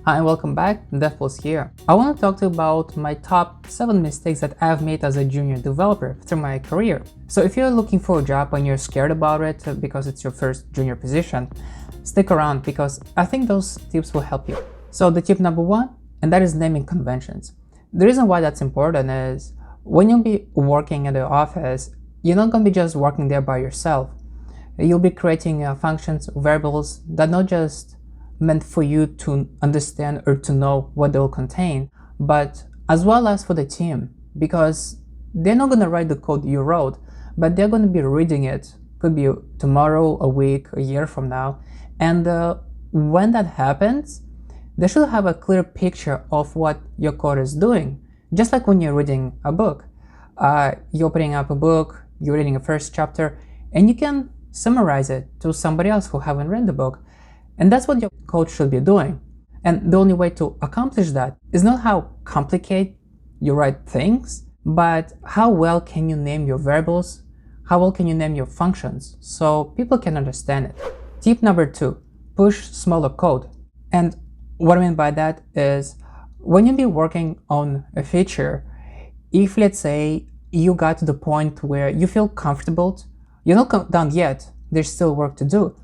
Hi and welcome back, DevPool here. I want to talk to you about my top 7 mistakes that I've made as a junior developer through my career. So if you're looking for a job and you're scared about it because it's your first junior position, stick around because I think those tips will help you. So the tip number 1, and that is naming conventions. The reason why that's important is when you'll be working at the office, you're not going to be just working there by yourself. You'll be creating functions, variables that not just meant for you to understand or to know what they'll contain, but as well as for the team, because they're not going to write the code you wrote, but they're going to be reading it. Could be tomorrow, a week, a year from now. And when that happens, they should have a clear picture of what your code is doing. Just like when you're reading a book. You're opening up a book, you're reading a first chapter, and you can summarize it to somebody else who haven't read the book. And that's what your code should be doing. And the only way to accomplish that is not how complicated you write things, but how well can you name your variables, how well can you name your functions, so people can understand it. Tip number 2, push smaller code. And what I mean by that is, when you'll be working on a feature, if let's say you got to the point where you feel comfortable, you're not done yet, there's still work to do,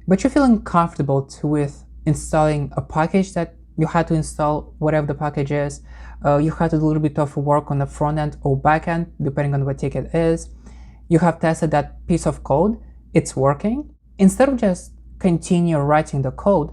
but you're feeling comfortable with installing a package that you had to install, whatever the package is. You had to do a little bit of work on the front end or back end, depending on what ticket is. You have tested that piece of code, it's working. Instead of just continue writing the code,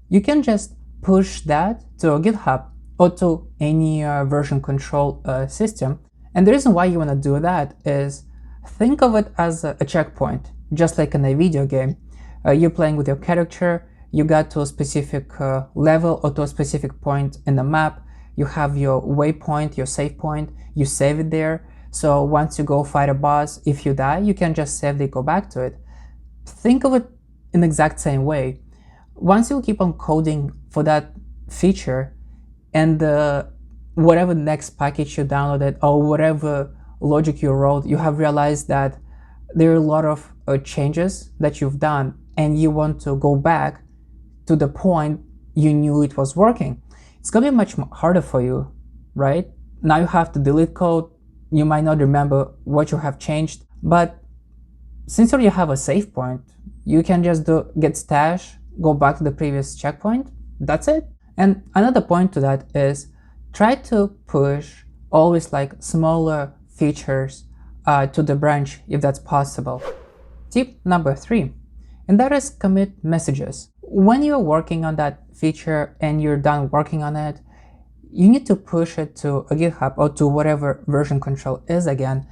you can just push that to a GitHub or to any version control system. And the reason why you want to do that is, think of it as a checkpoint, just like in a video game. You're playing with your character, you got to a specific level or to a specific point in the map, you have your waypoint, your save point, you save it there. So once you go fight a boss, if you die, you can just safely go back to it. Think of it in the exact same way. Once you keep on coding for that feature, and whatever next package you downloaded or whatever logic you wrote, you have realized that there are a lot of changes that you've done, and you want to go back to the point you knew it was working. It's going to be much harder for you, right? Now you have to delete code, you might not remember what you have changed, but since you have a save point, you can just git stash, go back to the previous checkpoint, that's it. And another point to that is, try to push always like smaller features to the branch if that's possible. Tip number 3, and that is commit messages. When you're working on that feature and you're done working on it, you need to push it to a GitHub or to whatever version control is again,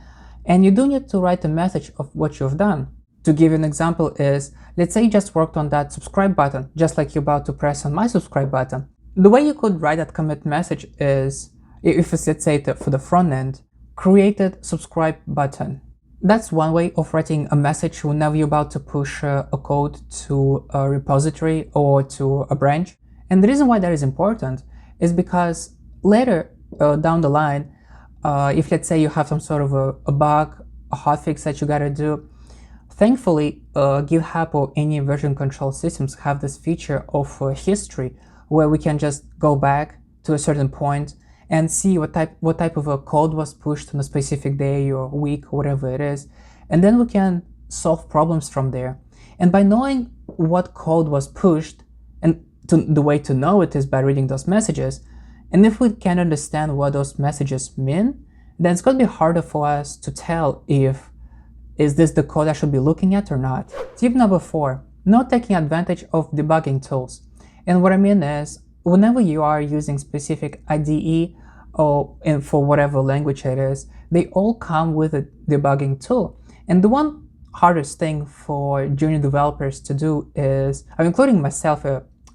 and you do need to write a message of what you've done. To give you an example is, let's say you just worked on that subscribe button, just like you're about to press on my subscribe button. The way you could write that commit message is, if it's, let's say for the front end, created subscribe button. That's one way of writing a message whenever you're about to push a code to a repository or to a branch. And the reason why that is important is because later down the line, if let's say you have some sort of a bug, a hotfix that you gotta do, thankfully GitHub or any version control systems have this feature of history, where we can just go back to a certain point and see what type of a code was pushed on a specific day or week, whatever it is, and then we can solve problems from there. And by knowing what code was pushed, and the way to know it is by reading those messages, and if we can understand what those messages mean, then it's going to be harder for us to tell is this the code I should be looking at or not. Tip number 4, not taking advantage of debugging tools. And what I mean is, whenever you are using specific IDE or for whatever language it is, they all come with a debugging tool. And the one hardest thing for junior developers to do is, including myself,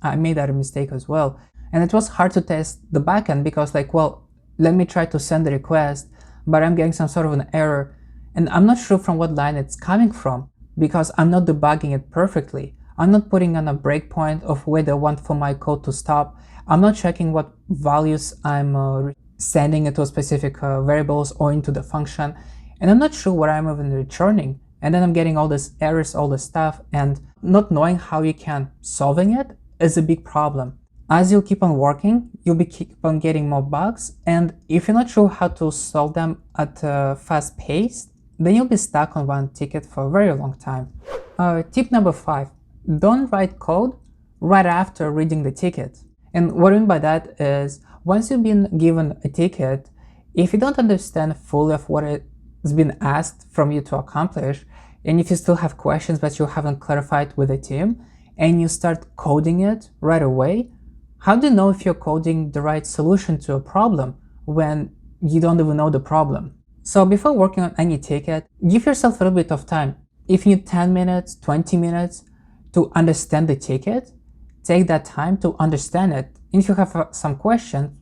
I made that mistake as well. And it was hard to test the backend because like, well, let me try to send the request, but I'm getting some sort of an error. And I'm not sure from what line it's coming from because I'm not debugging it perfectly. I'm not putting on a breakpoint of where they want for my code to stop. I'm not checking what values I'm sending into specific variables or into the function. And I'm not sure what I'm even returning. And then I'm getting all these errors, all this stuff, and not knowing how you can solving it is a big problem. As you keep on working, you'll keep on getting more bugs, and if you're not sure how to solve them at a fast pace, then you'll be stuck on one ticket for a very long time. Tip number 5, don't write code right after reading the ticket. And what I mean by that is, once you've been given a ticket, if you don't understand fully of what has been asked from you to accomplish, and if you still have questions but you haven't clarified with the team, and you start coding it right away, how do you know if you're coding the right solution to a problem when you don't even know the problem? So before working on any ticket, give yourself a little bit of time. If you need 10 minutes, 20 minutes to understand the ticket, take that time to understand it. And if you have some questions,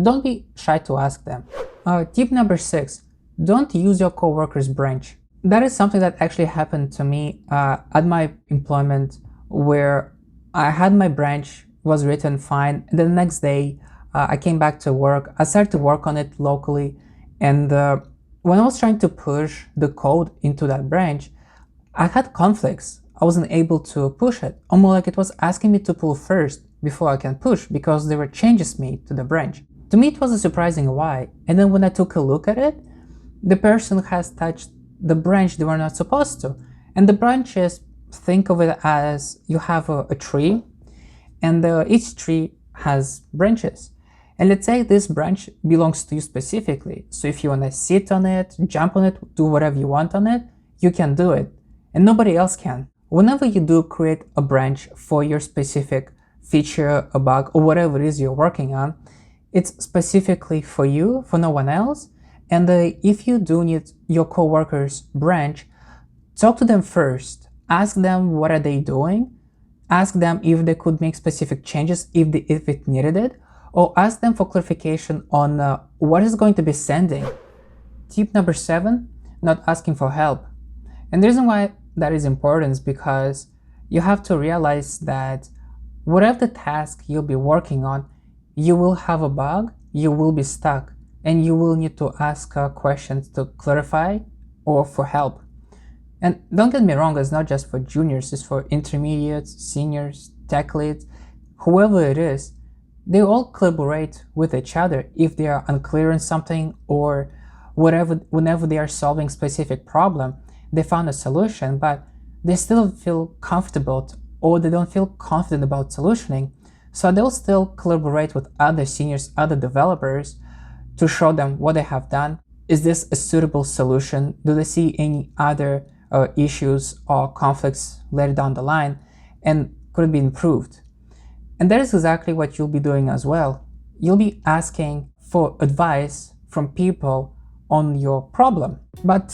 don't be shy to ask them. Tip number 6, don't use your coworkers branch. That is something that actually happened to me at my employment, where I had my branch was written fine, and then the next day I came back to work. I started to work on it locally, and when I was trying to push the code into that branch, I had conflicts. I wasn't able to push it, almost like it was asking me to pull first before I can push, because there were changes made to the branch. To me, it was surprising why, and then when I took a look at it, the person has touched the branch they were not supposed to. And the branches, think of it as you have a tree, and each tree has branches. And let's say this branch belongs to you specifically. So if you want to sit on it, jump on it, do whatever you want on it, you can do it, and nobody else can. Whenever you do create a branch for your specific feature, a bug, or whatever it is you're working on, it's specifically for you, for no one else. And if you do need your coworkers branch, talk to them first. Ask them what are they doing. Ask them if they could make specific changes if it needed it, or ask them for clarification on what is going to be sending. Tip number 7, not asking for help. And the reason why that is important is because you have to realize that whatever the task you'll be working on, you will have a bug, you will be stuck, and you will need to ask questions to clarify or for help. And don't get me wrong, it's not just for juniors, it's for intermediates, seniors, tech leads, whoever it is. They all collaborate with each other if they are unclear on something, or whenever they are solving a specific problem, they found a solution, but they still don't feel comfortable, or they don't feel confident about solutioning. So they'll still collaborate with other seniors, other developers, to show them what they have done. Is this a suitable solution? Do they see any other issues or conflicts later down the line? And could it be improved? And that is exactly what you'll be doing as well. You'll be asking for advice from people on your problem. But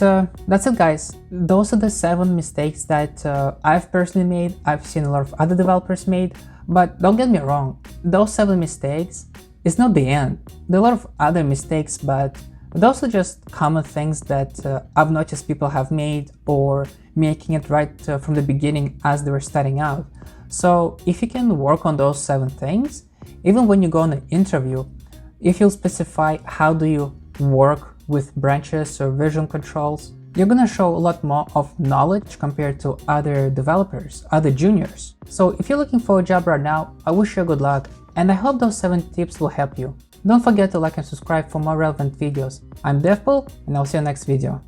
that's it, guys. Those are the 7 mistakes that I've personally made. I've seen a lot of other developers made. But don't get me wrong, those 7 mistakes is not the end. There are a lot of other mistakes, but those are just common things that I've noticed people have made, or making it right from the beginning as they were starting out. So if you can work on those 7 things, even when you go on an interview, if you specify how do you work with branches or version controls, you're gonna show a lot more of knowledge compared to other developers, other juniors. So if you're looking for a job right now, I wish you good luck, and I hope those 7 tips will help you. Don't forget to like and subscribe for more relevant videos. I'm DevPool, and I'll see you next video.